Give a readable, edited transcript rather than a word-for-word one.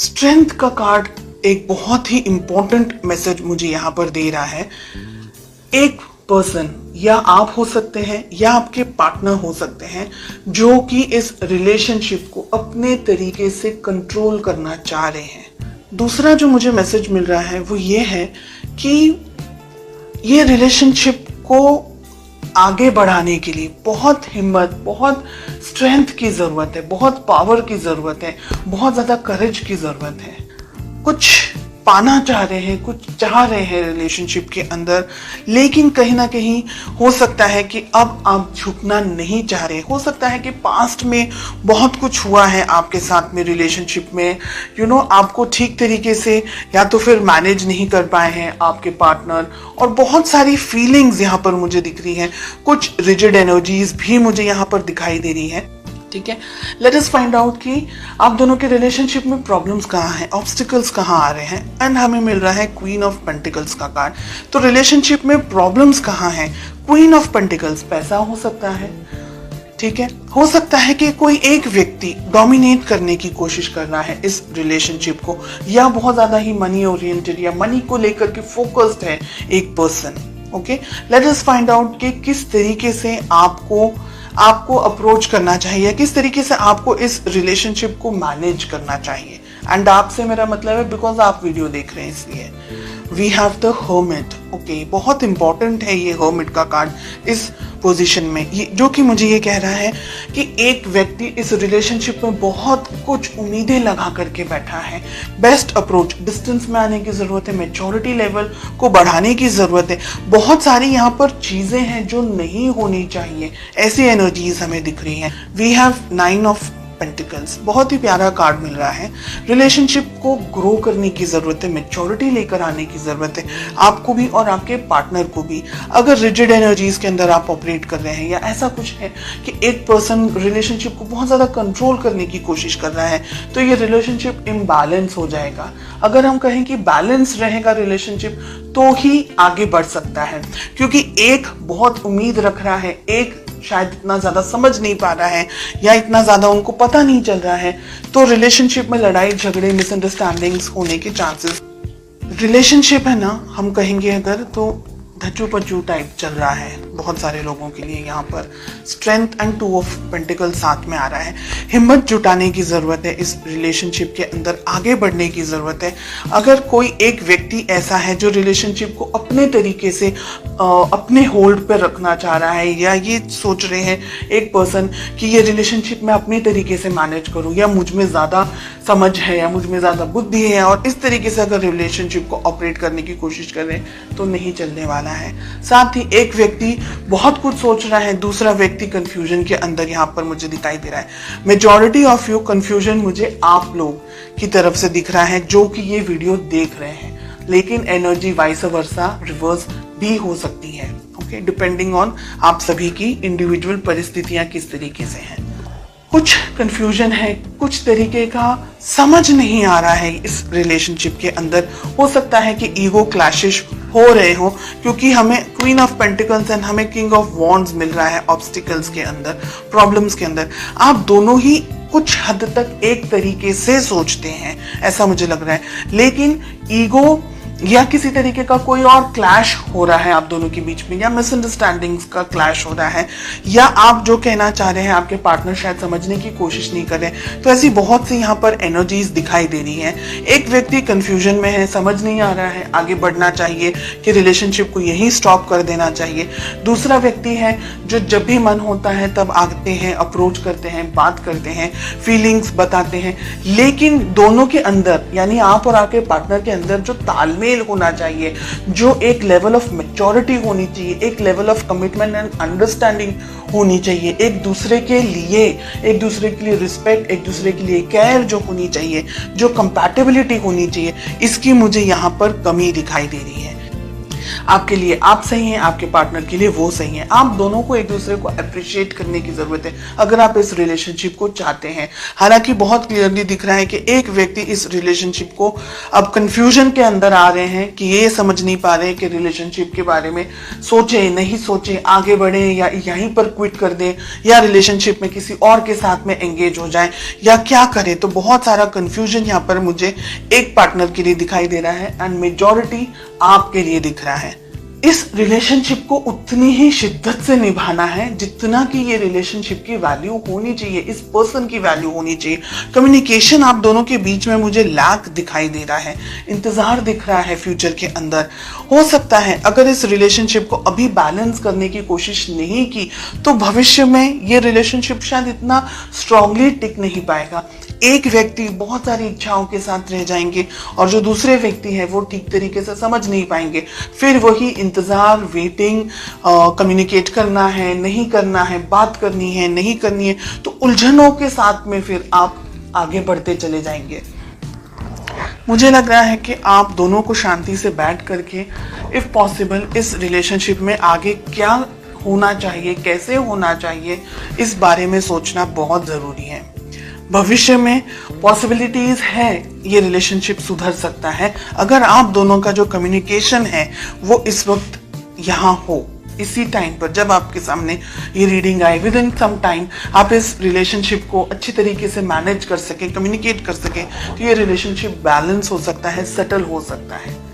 Strength का card एक बहुत ही इंपॉर्टेंट मैसेज मुझे यहाँ पर दे रहा है। एक पर्सन, या आप हो सकते हैं या आपके पार्टनर हो सकते हैं, जो कि इस रिलेशनशिप को अपने तरीके से कंट्रोल करना चाह रहे हैं। दूसरा जो मुझे मैसेज मिल रहा है वो ये है कि ये रिलेशनशिप को आगे बढ़ाने के लिए बहुत हिम्मत, बहुत स्ट्रेंथ की ज़रूरत है, बहुत पावर की ज़रूरत है, बहुत ज़्यादा करेज की ज़रूरत है। कुछ पाना चाह रहे हैं, कुछ चाह रहे हैं रिलेशनशिप के अंदर, लेकिन कहीं ना कहीं हो सकता है कि अब आप झुकना नहीं चाह रहे। हो सकता है कि पास्ट में बहुत कुछ हुआ है आपके साथ में रिलेशनशिप में, आपको ठीक तरीके से या तो फिर मैनेज नहीं कर पाए हैं आपके पार्टनर, और बहुत सारी फीलिंग्स यहाँ पर मुझे दिख रही हैं। कुछ रिजिड एनर्जीज भी मुझे यहाँ पर दिखाई दे रही है। ठीक है, लेट अस फाइंड आउट कि आप दोनों के रिलेशनशिप में प्रॉब्लम्स कहाँ हैं, ऑब्स्टिकल्स कहाँ आ रहे हैं। एंड हमें मिल रहा है क्वीन ऑफ पेंटिकल्स का कार्ड। तो रिलेशनशिप में प्रॉब्लम्स कहाँ हैं? क्वीन ऑफ पेंटिकल्स, पैसा हो सकता है। ठीक है, हो सकता है कि कोई एक व्यक्ति डोमिनेट करने की कोशिश कर रहा है इस रिलेशनशिप को, या बहुत ज्यादा ही मनी ओरिएंटेड या मनी को लेकर के फोकस्ड है एक person. Okay, let us find out कि किस तरीके से आपको अप्रोच करना चाहिए, किस तरीके से आपको इस रिलेशनशिप को मैनेज करना चाहिए। एंड आपसे मेरा मतलब है बिकॉज आप वीडियो देख रहे हैं इसलिए। We have the hermit. Okay, बहुत इंपॉर्टेंट है ये हर्मिट का कार्ड इस पोजीशन में, ये जो कि मुझे ये कह रहा है कि एक व्यक्ति इस रिलेशनशिप में बहुत कुछ उम्मीदें लगा करके बैठा है। बेस्ट अप्रोच, डिस्टेंस में आने की जरूरत है, मैच्योरिटी लेवल को बढ़ाने की जरूरत है। बहुत सारी यहाँ पर चीजें हैं जो नहीं होनी चाहिए, ऐसी एनर्जीज हमें दिख रही हैं। वी हैव 9 ऑफ पेंटिकल्स, बहुत ही प्यारा कार्ड मिल रहा है। रिलेशनशिप को ग्रो करने की जरूरत है, मैच्योरिटी लेकर आने की जरूरत है, आपको भी और आपके पार्टनर को भी। अगर रिजिड एनर्जीज के अंदर आप ऑपरेट कर रहे हैं, या ऐसा कुछ है कि एक पर्सन रिलेशनशिप को बहुत ज्यादा कंट्रोल करने की कोशिश कर रहा है, तो ये रिलेशनशिप इम्बैलेंस हो जाएगा। अगर हम कहें कि बैलेंस रहेगा रिलेशनशिप, तो ही आगे बढ़ सकता है। क्योंकि एक बहुत उम्मीद रख रहा है, एक शायद इतना ज्यादा समझ नहीं पा रहा है, या इतना ज्यादा उनको पता नहीं चल रहा है, तो रिलेशनशिप में लड़ाई झगड़े, मिसअंडरस्टैंडिंग्स होने के चांसेस। रिलेशनशिप है ना, हम कहेंगे अगर, तो धच्चू पच्चू टाइप चल रहा है बहुत सारे लोगों के लिए। यहाँ पर स्ट्रेंथ एंड 2 ऑफ पेंटिकल साथ में आ रहा है। हिम्मत जुटाने की जरूरत है, इस रिलेशनशिप के अंदर आगे बढ़ने की जरूरत है। अगर कोई एक व्यक्ति ऐसा है जो रिलेशनशिप को अपने तरीके से अपने होल्ड पर रखना चाह रहा है, या ये सोच रहे हैं एक पर्सन कि ये रिलेशनशिप मैं अपने तरीके से मैनेज करूं, या मुझ में ज्यादा समझ है, या मुझ में ज्यादा बुद्धि है, और इस तरीके से अगर रिलेशनशिप को ऑपरेट करने की कोशिश कर रहे हैं, तो नहीं चलने वाला है। साथ ही एक व्यक्ति बहुत कुछ सोच रहा है, दूसरा व्यक्ति कंफ्यूजन के अंदर यहाँ पर मुझे दिखाई दे रहा है। मेजॉरिटी ऑफ यू कंफ्यूजन मुझे आप लोग की तरफ से दिख रहा है जो कि ये वीडियो देख रहे हैं, लेकिन एनर्जी वाइस वर्सा रिवर्स भी हो सकती है। ओके, डिपेंडिंग ऑन आप सभी की इंडिविजुअल परिस्थितियां किस तरीके से हैं। कुछ कंफ्यूजन है, कुछ तरीके का समझ नहीं आ रहा है इस रिलेशनशिप के अंदर। हो सकता है कि ईगो क्लैशेस हो रहे हो, क्योंकि हमें क्वीन ऑफ पेंटिकल्स एंड हमें किंग ऑफ वॉन्ड्स मिल रहा है ऑब्स्टिकल्स के अंदर, प्रॉब्लम्स के अंदर। आप दोनों ही कुछ हद तक एक तरीके से सोचते हैं, ऐसा मुझे लग रहा है, लेकिन ईगो या किसी तरीके का कोई और क्लैश हो रहा है आप दोनों के बीच में, या मिसअंडरस्टैंडिंग्स का क्लैश हो रहा है, या आप जो कहना चाह रहे हैं आपके पार्टनर शायद समझने की कोशिश नहीं कर रहे। तो ऐसी बहुत सी यहाँ पर एनर्जीज दिखाई दे रही हैं। एक व्यक्ति कंफ्यूजन में है, समझ नहीं आ रहा है आगे बढ़ना चाहिए कि रिलेशनशिप को यहीं स्टॉप कर देना चाहिए। दूसरा व्यक्ति है जो जब भी मन होता है तब आते हैं, अप्रोच करते हैं, बात करते हैं, फीलिंग्स बताते हैं, लेकिन दोनों के अंदर, यानी आप और आपके पार्टनर के अंदर जो तालमेल होना चाहिए, जो एक लेवल ऑफ मैच्योरिटी होनी चाहिए, एक level of commitment and understanding होनी चाहिए, एक दूसरे के लिए रिस्पेक्ट, एक दूसरे के लिए केयर जो होनी चाहिए, जो कंपैटिबिलिटी होनी चाहिए, इसकी मुझे यहाँ पर कमी दिखाई दे रही है। आपके लिए आप सही हैं, आपके पार्टनर के लिए वो सही है। आप दोनों को एक दूसरे को अप्रिशिएट करने की जरूरत है अगर आप इस रिलेशनशिप को चाहते हैं। हालांकि बहुत क्लियरली दिख रहा है कि एक व्यक्ति इस रिलेशनशिप को अब कंफ्यूजन के अंदर आ रहे हैं कि ये समझ नहीं पा रहे हैं कि रिलेशनशिप के बारे में सोचे नहीं सोचे, आगे बढ़े या यहीं पर क्विट कर दें, या रिलेशनशिप में किसी और के साथ में एंगेज हो जाए, या क्या करें। तो बहुत सारा कंफ्यूजन यहाँ पर मुझे एक पार्टनर के लिए दिखाई दे रहा है एंड मेजॉरिटी आपके लिए दिख रहा है। इस रिलेशनशिप को उतनी ही शिद्दत से निभाना है जितना कि ये रिलेशनशिप की वैल्यू होनी चाहिए, इस पर्सन की वैल्यू होनी चाहिए। कम्युनिकेशन आप दोनों के बीच में मुझे लैक दिखाई दे रहा है, इंतजार दिख रहा है फ्यूचर के अंदर। हो सकता है अगर इस रिलेशनशिप को अभी बैलेंस करने की कोशिश नहीं की तो भविष्य में ये रिलेशनशिप शायद इतना स्ट्रांगली टिक नहीं पाएगा। एक व्यक्ति बहुत सारी इच्छाओं के साथ रह जाएंगे और जो दूसरे व्यक्ति है वो ठीक तरीके से समझ नहीं पाएंगे। फिर वही इंतजार, वेटिंग, कम्युनिकेट करना है नहीं करना है, बात करनी है नहीं करनी है, तो उलझनों के साथ में फिर आप आगे बढ़ते चले जाएंगे। मुझे लग रहा है कि आप दोनों को शांति से बैठ करके इफ पॉसिबल इस रिलेशनशिप में आगे क्या होना चाहिए, कैसे होना चाहिए, इस बारे में सोचना बहुत जरूरी है। भविष्य में पॉसिबिलिटीज है ये रिलेशनशिप सुधर सकता है अगर आप दोनों का जो कम्युनिकेशन है वो इस वक्त यहाँ हो। इसी टाइम पर जब आपके सामने ये रीडिंग आए, विद इन सम टाइम आप इस रिलेशनशिप को अच्छी तरीके से मैनेज कर सके, कम्युनिकेट कर सके, तो ये रिलेशनशिप बैलेंस हो सकता है, सेटल हो सकता है।